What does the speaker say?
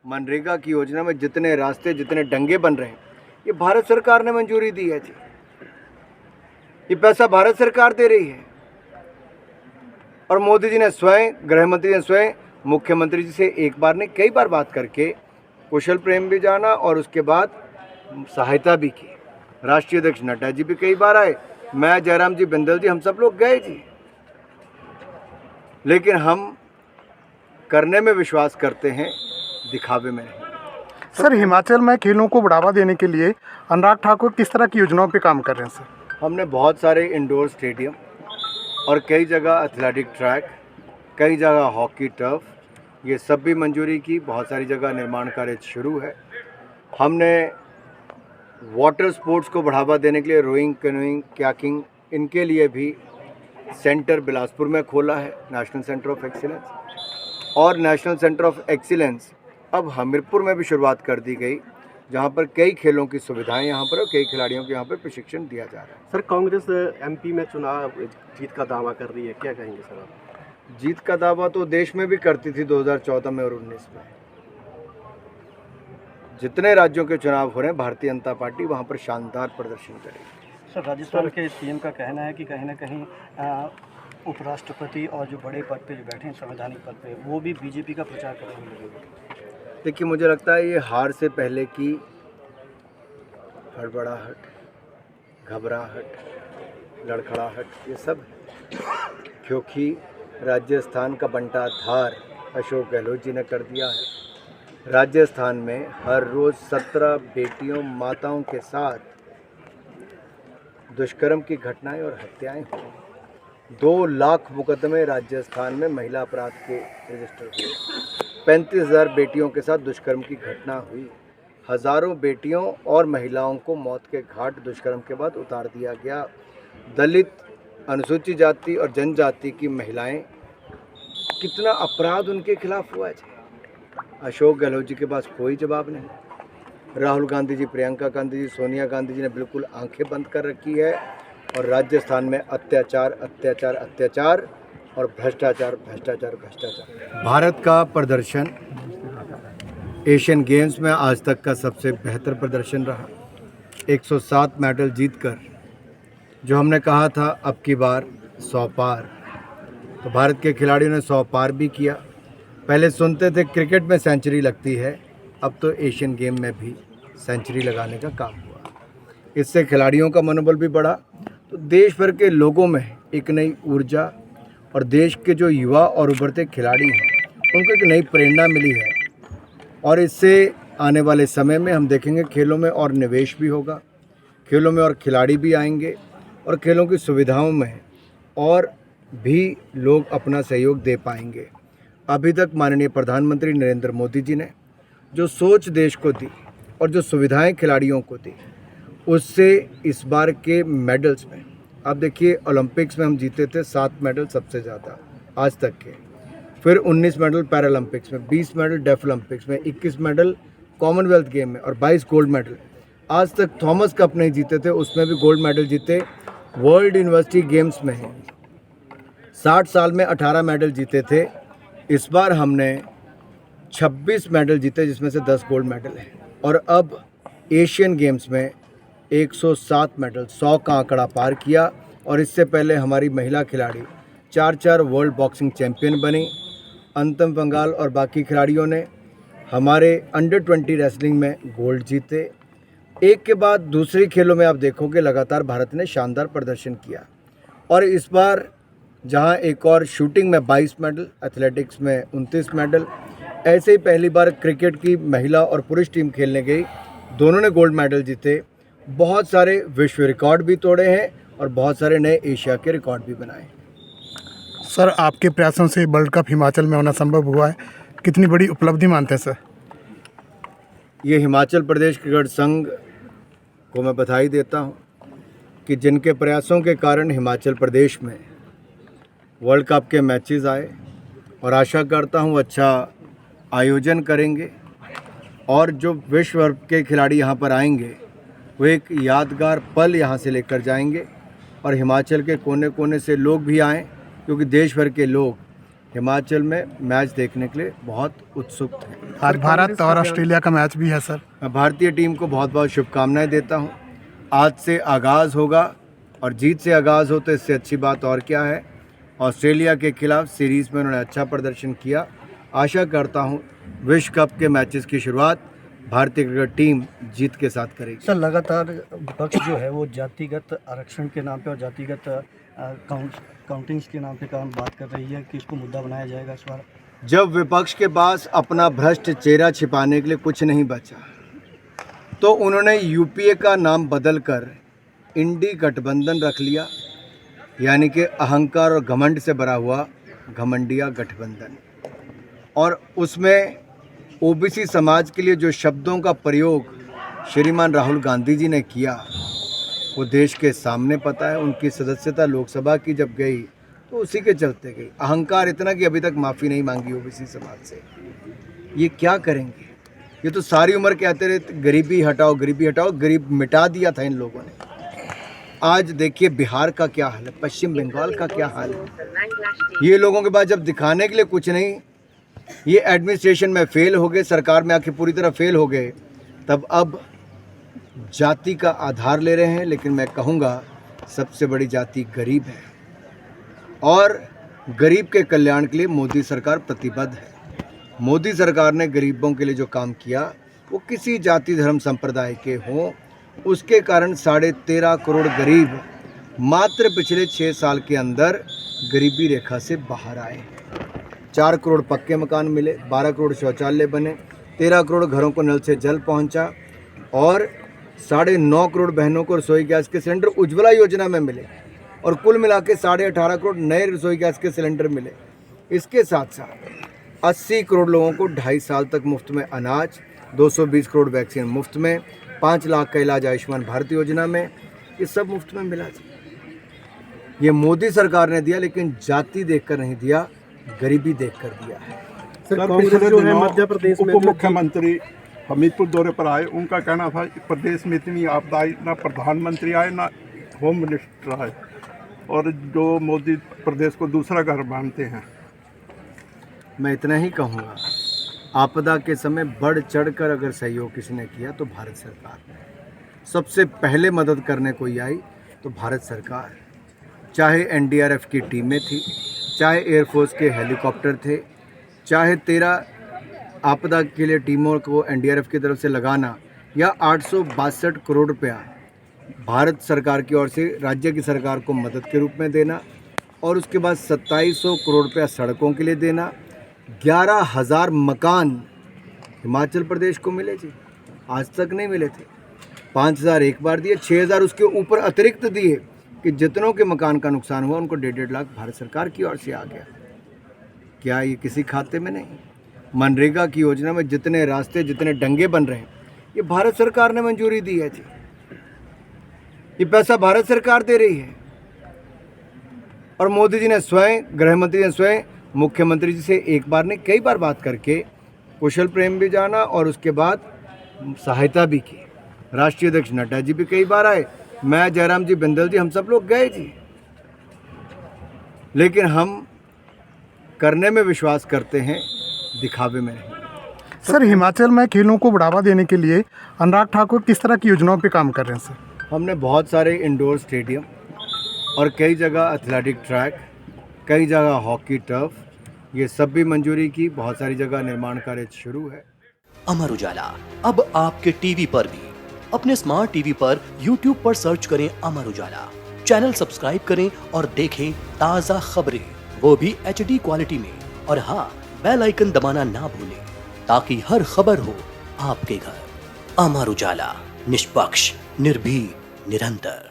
मनरेगा की योजना में जितने रास्ते, जितने डंगे बन रहे हैं, ये भारत सरकार ने मंजूरी दी है जी। ये पैसा भारत सरकार दे रही है। और मोदी जी ने स्वयं, गृह मंत्री ने स्वयं मुख्यमंत्री जी से एक बार नहीं कई बार बात करके कुशल प्रेम भी जाना और उसके बाद सहायता भी की। राष्ट्रीय अध्यक्ष नड्डा जी भी कई बार आए, मैं, जयराम जी, बिंदल जी, हम सब लोग गए जी। लेकिन हम करने में विश्वास करते हैं, दिखावे में नहीं। सर, हिमाचल में खेलों को बढ़ावा देने के लिए अनुराग ठाकुर किस तरह की योजनाओं पे काम कर रहे हैं सर? हमने बहुत सारे इंडोर स्टेडियम और कई जगह एथलेटिक ट्रैक, कई जगह हॉकी टर्फ, ये सब भी मंजूरी की। बहुत सारी जगह निर्माण कार्य शुरू है। हमने वाटर स्पोर्ट्स को बढ़ावा देने के लिए रोइंग, कैनोइंग, कयाकिंग, इनके लिए भी सेंटर बिलासपुर में खोला है, नेशनल सेंटर ऑफ एक्सीलेंस। और नेशनल सेंटर ऑफ एक्सीलेंस अब हमीरपुर में भी शुरुआत कर दी गई, जहां पर कई खेलों की सुविधाएं यहाँ पर और कई खिलाड़ियों को यहाँ पर प्रशिक्षण दिया जा रहा है। सर, कांग्रेस एमपी में चुनाव जीत का दावा कर रही है, क्या कहेंगे सर आप? जीत का दावा तो देश में भी करती थी 2014 में और 19 में। जितने राज्यों के चुनाव हो रहे हैं, भारतीय जनता पार्टी वहाँ पर शानदार प्रदर्शन करेगी। सर, राजस्थान के सीएम का कहना है कि कहीं ना कहीं उपराष्ट्रपति और जो बड़े पद पे जो बैठे हैं संवैधानिक पद पे, वो भी बीजेपी का प्रचार करने लगेंगे। देखिए, मुझे लगता है ये हार से पहले की हड़बड़ाहट, घबराहट, लड़खड़ाहट, ये सब है। क्योंकि राजस्थान का बंटाधार अशोक गहलोत जी ने कर दिया है। राजस्थान में हर रोज़ 17 बेटियों, माताओं के साथ दुष्कर्म की घटनाएं और हत्याएं हुई। 2 लाख मुकदमे राजस्थान में महिला अपराध के रजिस्टर हुए। 35,000 बेटियों के साथ दुष्कर्म की घटना हुई। हज़ारों बेटियों और महिलाओं को मौत के घाट दुष्कर्म के बाद उतार दिया गया। दलित, अनुसूचित जाति और जनजाति की महिलाएं, कितना अपराध उनके खिलाफ हुआ है। अशोक गहलोत जी के पास कोई जवाब नहीं। राहुल गांधी जी, प्रियंका गांधी जी, सोनिया गांधी जी ने बिल्कुल आंखें बंद कर रखी है और राजस्थान में अत्याचार, अत्याचार, अत्याचार और भ्रष्टाचार, भ्रष्टाचार, भ्रष्टाचार। भारत का प्रदर्शन एशियन गेम्स में आज तक का सबसे बेहतर प्रदर्शन रहा। 107 मेडल जीतकर जो हमने कहा था अब की बार 100 पार, तो भारत के खिलाड़ियों ने 100 पार भी किया। पहले सुनते थे क्रिकेट में सेंचुरी लगती है, अब तो एशियन गेम में भी सेंचुरी लगाने का काम हुआ। इससे खिलाड़ियों का मनोबल भी बढ़ा, तो देश भर के लोगों में एक नई ऊर्जा और देश के जो युवा और उभरते खिलाड़ी हैं उनको एक नई प्रेरणा मिली है। और इससे आने वाले समय में हम देखेंगे खेलों में और निवेश भी होगा, खेलों में और खिलाड़ी भी आएंगे और खेलों की सुविधाओं में और भी लोग अपना सहयोग दे पाएंगे। अभी तक माननीय प्रधानमंत्री नरेंद्र मोदी जी ने जो सोच देश को दी और जो सुविधाएं खिलाड़ियों को दी, उससे इस बार के मेडल्स में, आप देखिए ओलंपिक्स में हम जीते थे 7 मेडल सबसे ज़्यादा आज तक के, फिर 19 मेडल पैरालंपिक्स में, 20 मेडल डेफ ओलंपिक्स में, 21 मेडल कॉमनवेल्थ गेम में और 22 गोल्ड मेडल। आज तक थॉमस कप नहीं जीते थे, उसमें भी गोल्ड मेडल जीते। वर्ल्ड यूनिवर्सिटी गेम्स में 60 साल में 18 मेडल जीते थे। इस बार हमने 26 मेडल जीते, जिसमें से 10 गोल्ड मेडल हैं। और अब एशियन गेम्स में 107 मेडल, 100 का आंकड़ा पार किया। और इससे पहले हमारी महिला खिलाड़ी 4 वर्ल्ड बॉक्सिंग चैंपियन बनी। अंतम पंगाल और बाकी खिलाड़ियों ने हमारे अंडर 20 रेसलिंग में गोल्ड जीते। एक के बाद दूसरी खेलों में आप देखोगे लगातार भारत ने शानदार प्रदर्शन किया। और इस बार जहां एक और शूटिंग में 22 मेडल, एथलेटिक्स में 29 मेडल, ऐसे ही पहली बार क्रिकेट की महिला और पुरुष टीम खेलने गई, दोनों ने गोल्ड मेडल जीते। बहुत सारे विश्व रिकॉर्ड भी तोड़े हैं और बहुत सारे नए एशिया के रिकॉर्ड भी बनाए। सर, आपके प्रयासों से वर्ल्ड कप हिमाचल में होना संभव हुआ है, कितनी बड़ी उपलब्धि मानते हैं सर? ये हिमाचल प्रदेश क्रिकेट संघ को मैं बधाई देता हूँ कि जिनके प्रयासों के कारण हिमाचल प्रदेश में वर्ल्ड कप के मैचेस आए, और आशा करता हूँ अच्छा आयोजन करेंगे और जो विश्व भर के खिलाड़ी यहाँ पर आएंगे वो एक यादगार पल यहाँ से लेकर जाएंगे। और हिमाचल के कोने कोने से लोग भी आएँ, क्योंकि देश भर के लोग हिमाचल में मैच देखने के लिए बहुत उत्सुक थे। आज भारत और ऑस्ट्रेलिया का मैच भी है सर। मैं भारतीय टीम को बहुत बहुत शुभकामनाएं देता हूं। आज से आगाज़ होगा और जीत से आगाज़ हो तो इससे अच्छी बात और क्या है। ऑस्ट्रेलिया के खिलाफ सीरीज़ में उन्होंने अच्छा प्रदर्शन किया। आशा करता हूं विश्व कप के मैचेस की शुरुआत भारतीय क्रिकेट टीम जीत के साथ करेगी। सर लगातार विपक्ष जो है वो जातिगत आरक्षण के नाम पे और जातिगत काउंटिंग्स के नाम पे काम बात कर रही है कि इसको मुद्दा बनाया जाएगा इस बार। जब विपक्ष के पास अपना भ्रष्ट चेहरा छिपाने के लिए कुछ नहीं बचा तो उन्होंने यूपीए का नाम बदलकर इंडी गठबंधन रख लिया, यानी कि अहंकार और घमंड से भरा हुआ घमंडिया गठबंधन। और उसमें ओबीसी समाज के लिए जो शब्दों का प्रयोग श्रीमान राहुल गांधी जी ने किया वो देश के सामने पता है। उनकी सदस्यता लोकसभा की जब गई तो उसी के चलते गई। अहंकार इतना कि अभी तक माफ़ी नहीं मांगी ओबीसी समाज से। ये क्या करेंगे? ये तो सारी उम्र कहते रहे गरीबी हटाओ, गरीबी हटाओ। गरीब मिटा दिया था इन लोगों ने। आज देखिए बिहार का क्या हाल है, पश्चिम बंगाल का क्या हाल है। ये लोगों के पास जब दिखाने के लिए कुछ नहीं, ये एडमिनिस्ट्रेशन में फेल हो गए, सरकार में आके पूरी तरह फेल हो गए, तब अब जाति का आधार ले रहे हैं। लेकिन मैं कहूँगा सबसे बड़ी जाति गरीब है और गरीब के कल्याण के लिए मोदी सरकार प्रतिबद्ध है। मोदी सरकार ने गरीबों के लिए जो काम किया वो किसी जाति धर्म संप्रदाय के हों, उसके कारण 13.5 करोड़ गरीब मात्र पिछले 6 साल के अंदर गरीबी रेखा से बाहर आए। 4 करोड़ पक्के मकान मिले, 12 करोड़ शौचालय बने, 13 करोड़ घरों को नल से जल पहुंचा और 9.5 करोड़ बहनों को रसोई गैस के सिलेंडर उज्ज्वला योजना में मिले और कुल मिला के 18.5 करोड़ नए रसोई गैस के सिलेंडर मिले। इसके साथ साथ 80 करोड़ लोगों को 2.5 साल तक मुफ्त में अनाज, 220 करोड़ वैक्सीन मुफ्त में, 5 लाख का इलाज आयुष्मान भारत योजना में, ये सब मुफ्त में मिला। ये मोदी सरकार ने दिया, लेकिन जाति देखकर नहीं दिया, गरीबी देखकर दिया है। सर पिछले जो है मध्य प्रदेश में उप मुख्यमंत्री हमीरपुर दौरे पर आए, उनका कहना था कि प्रदेश में इतनी आपदा आई, ना प्रधानमंत्री आए ना होम मिनिस्टर आए, और जो मोदी प्रदेश को दूसरा घर मानते हैं। मैं इतना ही कहूँगा, आपदा के समय बढ़ चढ़कर अगर सहयोग किसी ने किया तो भारत सरकार ने। सबसे पहले मदद करने कोई आई तो भारत सरकार, चाहे एनडीआरएफ की टीमें थी, चाहे एयरफोर्स के हेलीकॉप्टर थे, चाहे 13 आपदा के लिए टीमों को एनडीआरएफ की तरफ से लगाना, या 862 करोड़ रुपया भारत सरकार की ओर से राज्य की सरकार को मदद के रूप में देना, और उसके बाद 2700 करोड़ रुपया सड़कों के लिए देना। 11,000 मकान हिमाचल प्रदेश को मिले जी, आज तक नहीं मिले थे। 5,000 एक बार दिए, 6,000 उसके ऊपर अतिरिक्त दिए कि जितनों के मकान का नुकसान हुआ उनको 1.5 लाख भारत सरकार की ओर से आ गया। क्या ये किसी खाते में नहीं? मनरेगा की योजना में जितने रास्ते, जितने डंगे बन रहे हैं, ये भारत सरकार ने मंजूरी दी है जी। ये पैसा भारत सरकार दे रही है। और मोदी जी ने स्वयं, गृह मंत्री ने स्वयं मुख्यमंत्री जी से एक बार नहीं कई बार बात करके कुशल प्रेम भी जाना और उसके बाद सहायता भी की। राष्ट्रीय अध्यक्ष नड्डा जी भी कई बार आए, मैं, जयराम जी, बिंदल जी, हम सब लोग गए जी। लेकिन हम करने में विश्वास करते हैं, दिखावे में नहीं। सर हिमाचल में खेलों को बढ़ावा देने के लिए अनुराग ठाकुर किस तरह की योजनाओं पे काम कर रहे हैं सर? हमने बहुत सारे इंडोर स्टेडियम और कई जगह एथलेटिक ट्रैक, कई जगह हॉकी टर्फ, ये सब भी मंजूरी की। बहुत सारी जगह निर्माण कार्य शुरू है। अमर उजाला अब आपके टीवी पर भी। अपने स्मार्ट टीवी पर YouTube पर सर्च करें अमर उजाला, चैनल सब्सक्राइब करें और देखें ताज़ा खबरें, वो भी HD क्वालिटी में। और हाँ, बेल आइकन दबाना ना भूलें ताकि हर खबर हो आपके घर। अमर उजाला, निष्पक्ष, निर्भीक, निरंतर।